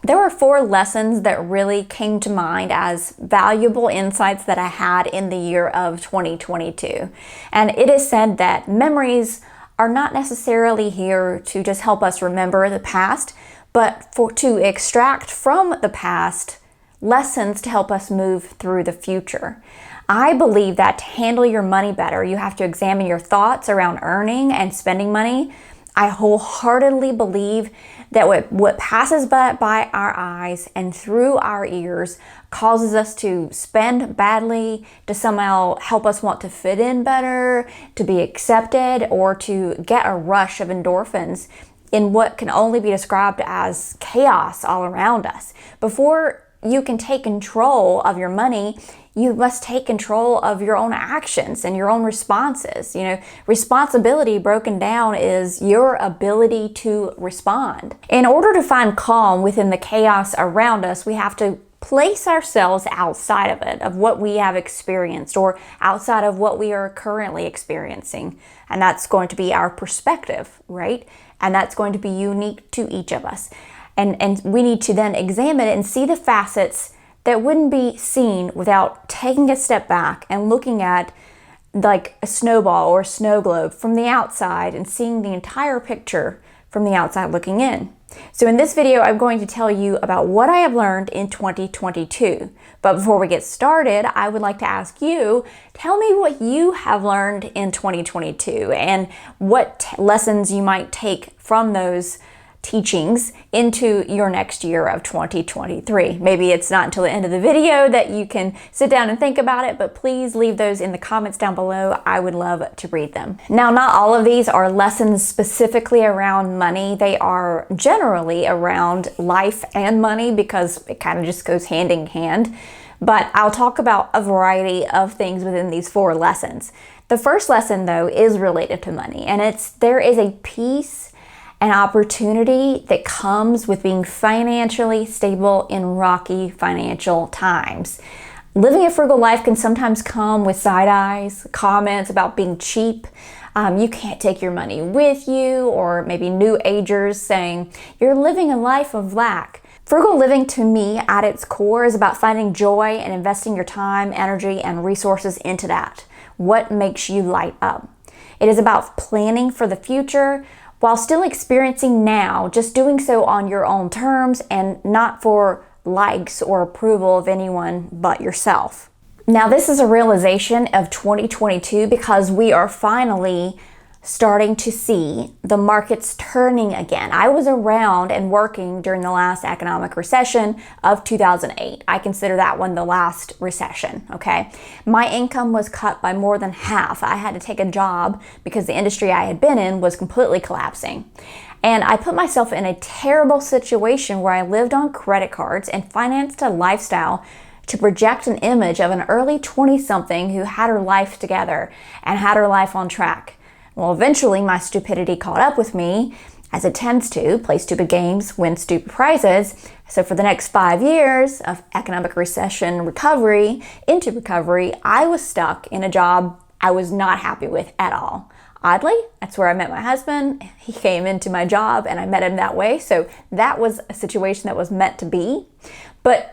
There were 4 lessons that really came to mind as valuable insights that I had in the year of 2022. And it is said that memories are not necessarily here to just help us remember the past, but to extract from the past lessons to help us move through the future. I believe that to handle your money better, you have to examine your thoughts around earning and spending money. I wholeheartedly believe that what passes by our eyes and through our ears causes us to spend badly, to somehow help us want to fit in better, to be accepted, or to get a rush of endorphins in what can only be described as chaos all around us. Before you can take control of your money, you must take control of your own actions and your own responses. Responsibility broken down is your ability to respond. In order to find calm within the chaos around us, we have to place ourselves outside of it, of what we have experienced, or outside of what we are currently experiencing. And that's going to be our perspective, right? And that's going to be unique to each of us. And we need to then examine it and see the facets that wouldn't be seen without taking a step back and looking at like a snowball or a snow globe from the outside and seeing the entire picture from the outside looking in. So in this video, I'm going to tell you about what I have learned in 2022. But before we get started, I would like to ask you, tell me what you have learned in 2022 and what lessons you might take from those teachings into your next year of 2023. Maybe it's not until the end of the video that you can sit down and think about it, but please leave those in the comments down below. I would love to read them. Now, not all of these are lessons specifically around money. They are generally around life and money because it kind of just goes hand in hand. But I'll talk about a variety of things within these 4 lessons. The first lesson, though, is related to money, and there is a peace an opportunity that comes with being financially stable in rocky financial times. Living a frugal life can sometimes come with side eyes, comments about being cheap. You can't take your money with you, or maybe new agers saying you're living a life of lack. Frugal living to me at its core is about finding joy and investing your time, energy, and resources into that. What makes you light up? It is about planning for the future, while still experiencing now, just doing so on your own terms and not for likes or approval of anyone but yourself. Now, this is a realization of 2022 because we are finally starting to see the markets turning again. I was around and working during the last economic recession of 2008. I consider that one the last recession, okay? My income was cut by more than half. I had to take a job because the industry I had been in was completely collapsing. And I put myself in a terrible situation where I lived on credit cards and financed a lifestyle to project an image of an early 20-something who had her life together and had her life on track. Well, eventually my stupidity caught up with me, as it tends to, play stupid games, win stupid prizes. So for the next 5 years of economic recession recovery, I was stuck in a job I was not happy with at all. Oddly, that's where I met my husband. He came into my job and I met him that way. So that was a situation that was meant to be. But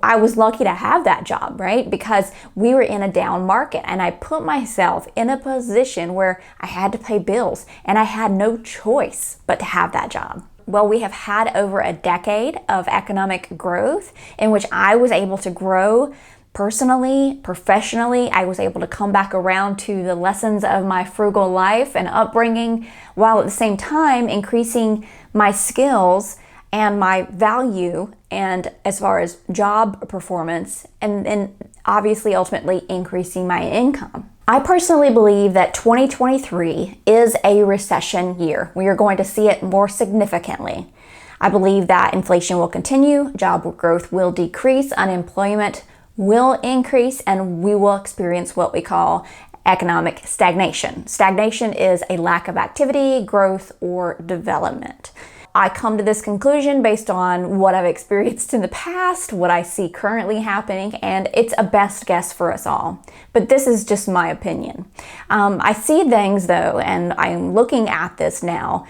I was lucky to have that job, right? Because we were in a down market and I put myself in a position where I had to pay bills and I had no choice but to have that job. Well, we have had over a decade of economic growth in which I was able to grow personally, professionally. I was able to come back around to the lessons of my frugal life and upbringing, while at the same time increasing my skills and my value, and as far as job performance, and obviously ultimately increasing my income. I personally believe that 2023 is a recession year. We are going to see it more significantly. I believe that inflation will continue, job growth will decrease, unemployment will increase, and we will experience what we call economic stagnation. Stagnation is a lack of activity, growth, or development. I come to this conclusion based on what I've experienced in the past, what I see currently happening, and it's a best guess for us all. But this is just my opinion. I see things though, and I'm looking at this now,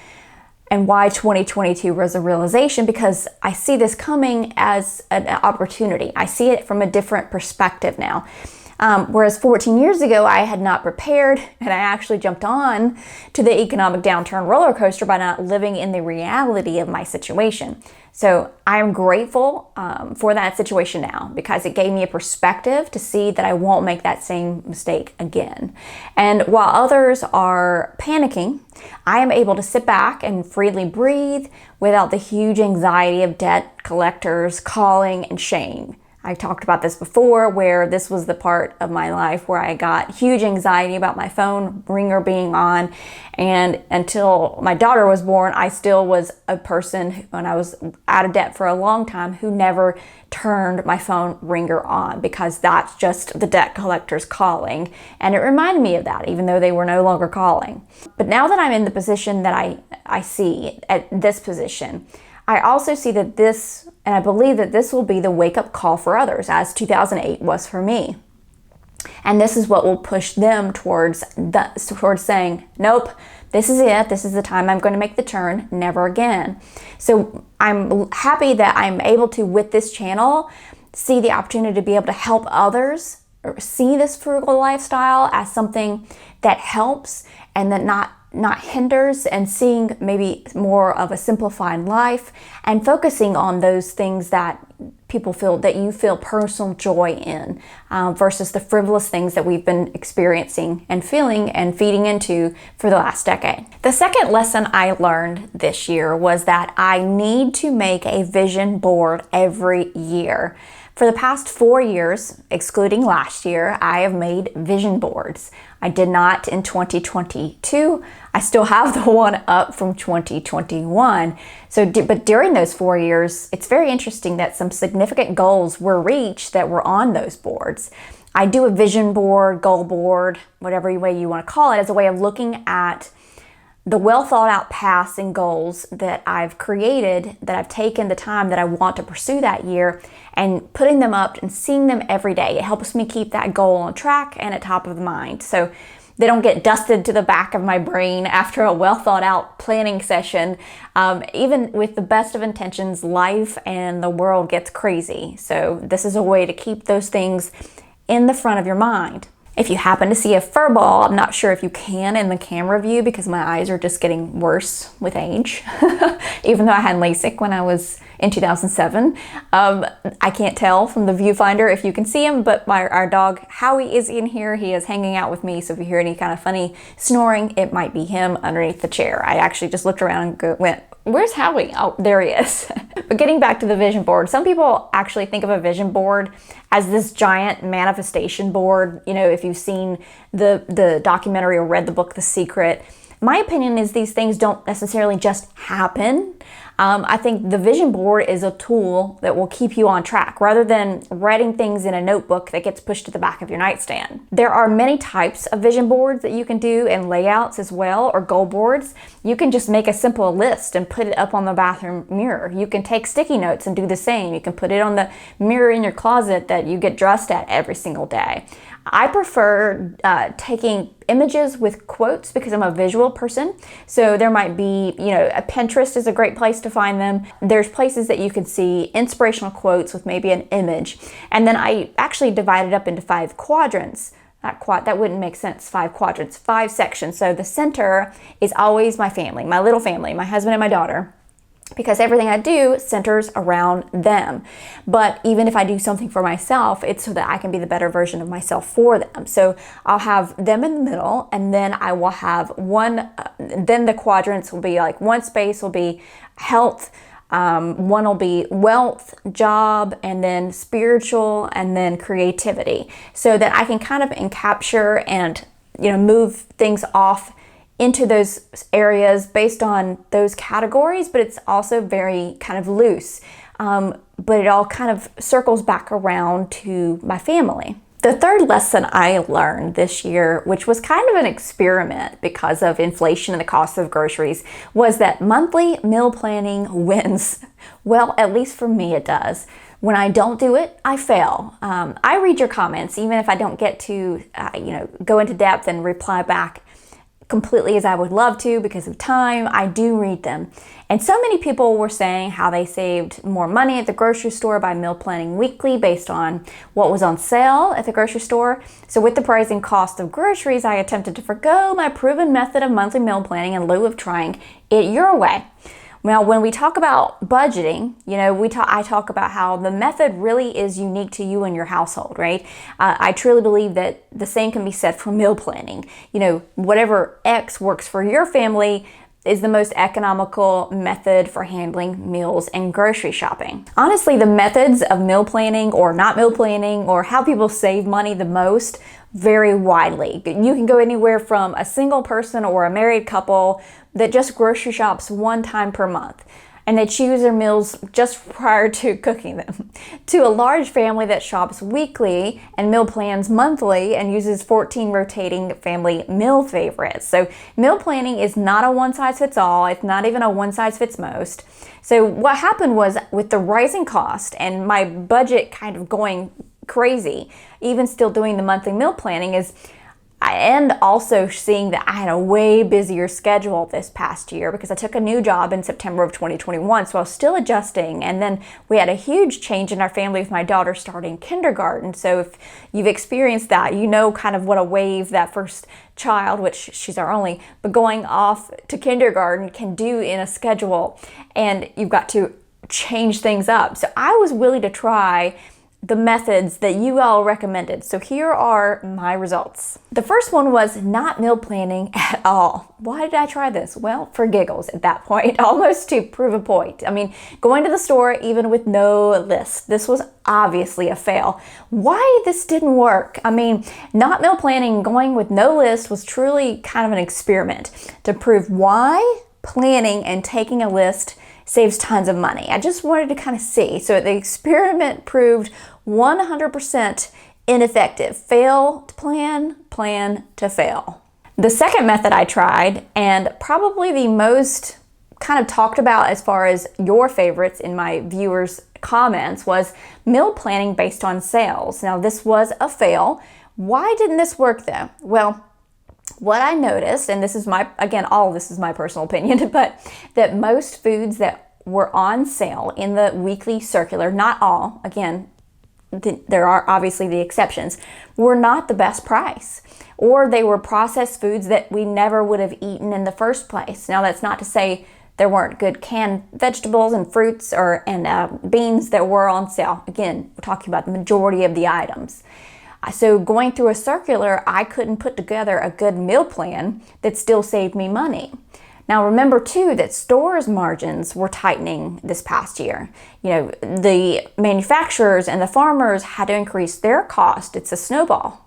And why 2022 was a realization, because I see this coming as an opportunity. I see it from a different perspective now. Whereas 14 years ago, I had not prepared, and I actually jumped on to the economic downturn roller coaster by not living in the reality of my situation. So I am grateful for that situation now, because it gave me a perspective to see that I won't make that same mistake again. And while others are panicking, I am able to sit back and freely breathe without the huge anxiety of debt collectors calling and shame. I talked about this before, where this was the part of my life where I got huge anxiety about my phone ringer being on. And until my daughter was born, I still was a person, when I was out of debt for a long time, who never turned my phone ringer on, because that's just the debt collectors calling. And it reminded me of that, even though they were no longer calling. But now that I'm in the position that I see at this position, I also see that this, and I believe that this will be the wake-up call for others, as 2008 was for me. And this is what will push them towards saying, nope, this is it. This is the time I'm going to make the turn, never again. So I'm happy that I'm able to, with this channel, see the opportunity to be able to help others see this frugal lifestyle as something that helps and that not hinders, and seeing maybe more of a simplified life and focusing on those things that you feel personal joy in, versus the frivolous things that we've been experiencing and feeling and feeding into for the last decade. The second lesson I learned this year was that I need to make a vision board every year. For the past 4 years, excluding last year, I have made vision boards. I did not in 2022. I still have the one up from 2021. But during those 4 years, it's very interesting that some significant goals were reached that were on those boards. I do a vision board, goal board, whatever way you want to call it, as a way of looking at the well thought out paths and goals that I've created, that I've taken the time that I want to pursue that year, and putting them up and seeing them every day. It helps me keep that goal on track and at top of mind, so they don't get dusted to the back of my brain after a well thought out planning session. Even with the best of intentions, life and the world gets crazy. So this is a way to keep those things in the front of your mind. If you happen to see a fur ball, I'm not sure if you can in the camera view, because my eyes are just getting worse with age. Even though I had LASIK when I was in 2007. I can't tell from the viewfinder if you can see him, but our dog Howie is in here. He is hanging out with me, so if you hear any kind of funny snoring, it might be him underneath the chair. I actually just looked around and went, where's Howie? Oh, there he is. But getting back to the vision board, some people actually think of a vision board as this giant manifestation board. You know, if you've seen the documentary or read the book The Secret, my opinion is these things don't necessarily just happen. I think the vision board is a tool that will keep you on track, rather than writing things in a notebook that gets pushed to the back of your nightstand. There are many types of vision boards that you can do, and layouts as well, or goal boards. You can just make a simple list and put it up on the bathroom mirror. You can take sticky notes and do the same. You can put it on the mirror in your closet that you get dressed at every single day. I prefer taking images with quotes because I'm a visual person. So there might be, Pinterest is a great place to find them. There's places that you can see inspirational quotes with maybe an image. And then I actually divide it up into 5 quadrants. That wouldn't make sense, 5 quadrants, 5 sections. So the center is always my family, my little family, my husband and my daughter, because everything I do centers around them. But even if I do something for myself, it's so that I can be the better version of myself for them. So I'll have them in the middle, and then I will have then the quadrants will be like, one space will be health, one will be wealth, job, and then spiritual, and then creativity, so that I can kind of capture and move things off into those areas based on those categories, but it's also very kind of loose. But it all kind of circles back around to my family. The third lesson I learned this year, which was kind of an experiment because of inflation and the cost of groceries, was that monthly meal planning wins. Well, at least for me it does. When I don't do it, I fail. I read your comments, even if I don't get to go into depth and reply back completely as I would love to because of time. I do read them. And so many people were saying how they saved more money at the grocery store by meal planning weekly based on what was on sale at the grocery store. So with the rising cost of groceries, I attempted to forgo my proven method of monthly meal planning in lieu of trying it your way. Now, when we talk about budgeting, I talk about how the method really is unique to you and your household, right? I truly believe that the same can be said for meal planning. Whatever X works for your family is the most economical method for handling meals and grocery shopping. Honestly, the methods of meal planning or not meal planning or how people save money the most vary widely. You can go anywhere from a single person or a married couple that just grocery shops one time per month and they choose their meals just prior to cooking them, to a large family that shops weekly and meal plans monthly and uses 14 rotating family meal favorites. So meal planning is not a one-size-fits-all. It's not even a one-size-fits-most. So what happened was, with the rising cost and my budget kind of going crazy, even still doing the monthly meal planning, and also seeing that I had a way busier schedule this past year because I took a new job in September of 2021, so I was still adjusting. And then we had a huge change in our family with my daughter starting kindergarten. So if you've experienced that, you know kind of what a wave that first child, which she's our only, but going off to kindergarten can do in a schedule, and you've got to change things up. So I was willing to try the methods that you all recommended. So here are my results. The first one was not meal planning at all. Why did I try this? Well, for giggles at that point, almost to prove a point. I mean, going to the store even with no list. This was obviously a fail. Why this didn't work? I mean, not meal planning, going with no list was truly kind of an experiment to prove why planning and taking a list saves tons of money. I just wanted to kind of see. So the experiment proved 100% ineffective. Fail to plan, plan to fail. The second method I tried, and probably the most kind of talked about as far as your favorites in my viewers' comments, was meal planning based on sales. Now, this was a fail. Why didn't this work though? Well, what I noticed, and this is all of this is my personal opinion, but that most foods that were on sale in the weekly circular, not all, again, there are obviously the exceptions, were not the best price, or they were processed foods that we never would have eaten in the first place. Now, that's not to say there weren't good canned vegetables and fruits and beans that were on sale. Again, we're talking about the majority of the items. So going through a circular, I couldn't put together a good meal plan that still saved me money. Now remember too that stores' margins were tightening this past year. The manufacturers and the farmers had to increase their cost. It's a snowball.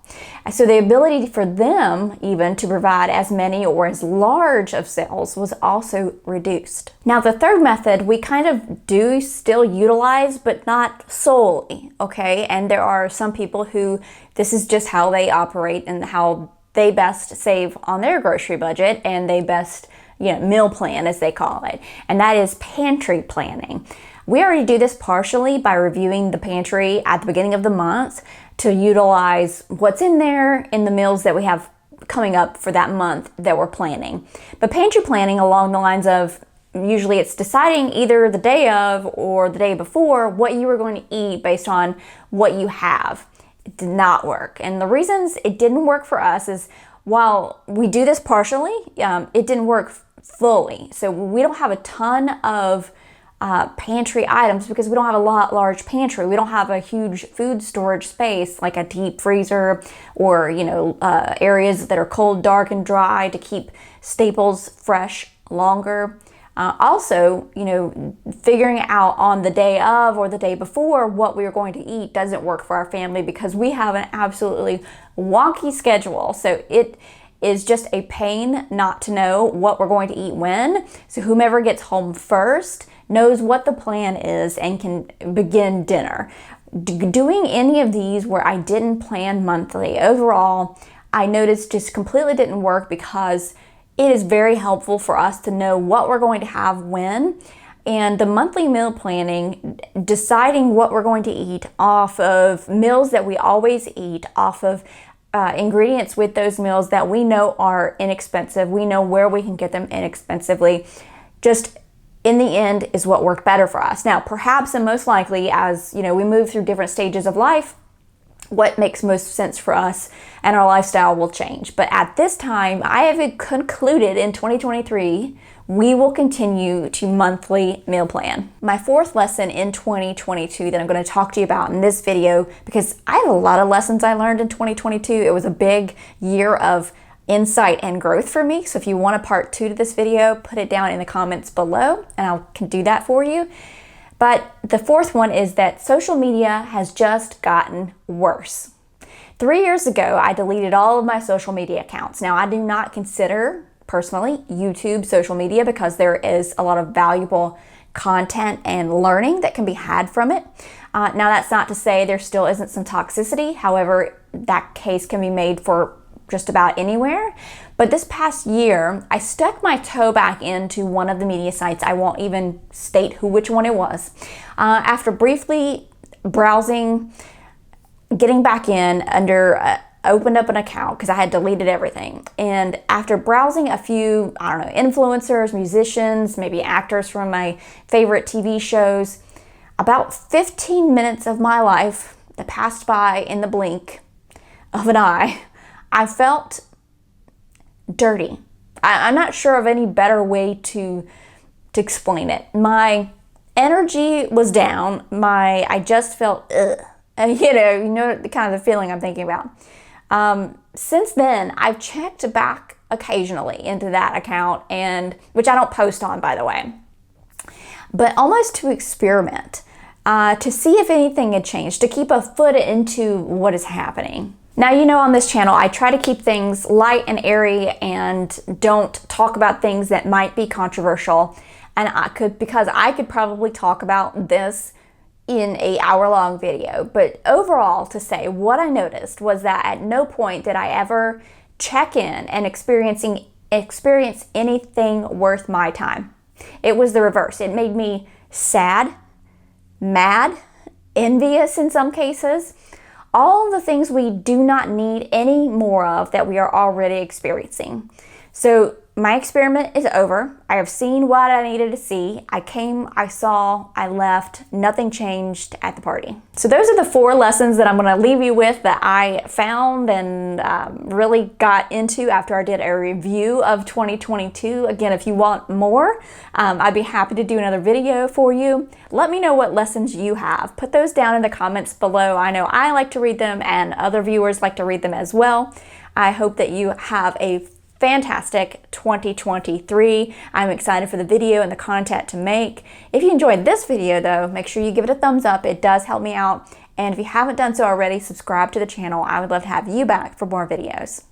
So the ability for them even to provide as many or as large of sales was also reduced. Now the third method we kind of do still utilize, but not solely, okay? And there are some people who this is just how they operate and how they best save on their grocery budget, and they best meal plan, as they call it, and that is pantry planning. We already do this partially by reviewing the pantry at the beginning of the month to utilize what's in there in the meals that we have coming up for that month that we're planning. But pantry planning along the lines of, usually it's deciding either the day of or the day before what you are going to eat based on what you have. It did not work. And the reasons it didn't work for us is, while we do this partially, it didn't work fully. So we don't have a ton of pantry items because we don't have a large pantry. We don't have a huge food storage space like a deep freezer or areas that are cold, dark, and dry to keep staples fresh longer. Also, figuring out on the day of or the day before what we are going to eat doesn't work for our family because we have an absolutely wonky schedule. So it is just a pain not to know what we're going to eat when. So whomever gets home first knows what the plan is and can begin dinner. Doing any of these where I didn't plan monthly, overall, I noticed just completely didn't work because it is very helpful for us to know what we're going to have when. And the monthly meal planning, deciding what we're going to eat off of meals that we always eat, off of ingredients with those meals that we know are inexpensive. We know where we can get them inexpensively. Just in the end is what worked better for us. Now, perhaps and most likely, as we move through different stages of life, what makes most sense for us and our lifestyle will change. But at this time, I have concluded in 2023, we will continue to monthly meal plan. My fourth lesson in 2022 that I'm going to talk to you about in this video, because I have a lot of lessons I learned in 2022. It was a big year of insight and growth for me. So if you want a part 2 to this video, put it down in the comments below and I can do that for you. But the fourth one is that social media has just gotten worse. 3 years ago, I deleted all of my social media accounts. Now, I do not consider, personally, YouTube social media because there is a lot of valuable content and learning that can be had from it. Now, that's not to say there still isn't some toxicity. However, that case can be made for just about anywhere. But this past year, I stuck my toe back into one of the media sites. I won't even state which one it was. After briefly browsing, getting back in opened up an account because I had deleted everything. And after browsing a few, influencers, musicians, maybe actors from my favorite TV shows, about 15 minutes of my life that passed by in the blink of an eye. I felt dirty. I'm not sure of any better way to explain it. My energy was down. I just felt, ugh. You know the kind of the feeling I'm thinking about. Since then, I've checked back occasionally into that account, which I don't post on, by the way, but almost to experiment, to see if anything had changed, to keep a foot into what is happening. Now, on this channel, I try to keep things light and airy and don't talk about things that might be controversial. And because I could probably talk about this in an hour-long video. But overall, to say, what I noticed was that at no point did I ever check in and experience anything worth my time. It was the reverse. It made me sad, mad, envious in some cases. All the things we do not need any more of that we are already experiencing. So my experiment is over. I have seen what I needed to see. I came, I saw, I left. Nothing changed at the party. So those are the 4 lessons that I'm going to leave you with that I found and really got into after I did a review of 2022. Again, if you want more, I'd be happy to do another video for you. Let me know what lessons you have. Put those down in the comments below. I know I like to read them and other viewers like to read them as well. I hope that you have a fantastic 2023. I'm excited for the video and the content to make. If you enjoyed this video though, make sure you give it a thumbs up. It does help me out. And if you haven't done so already, subscribe to the channel. I would love to have you back for more videos.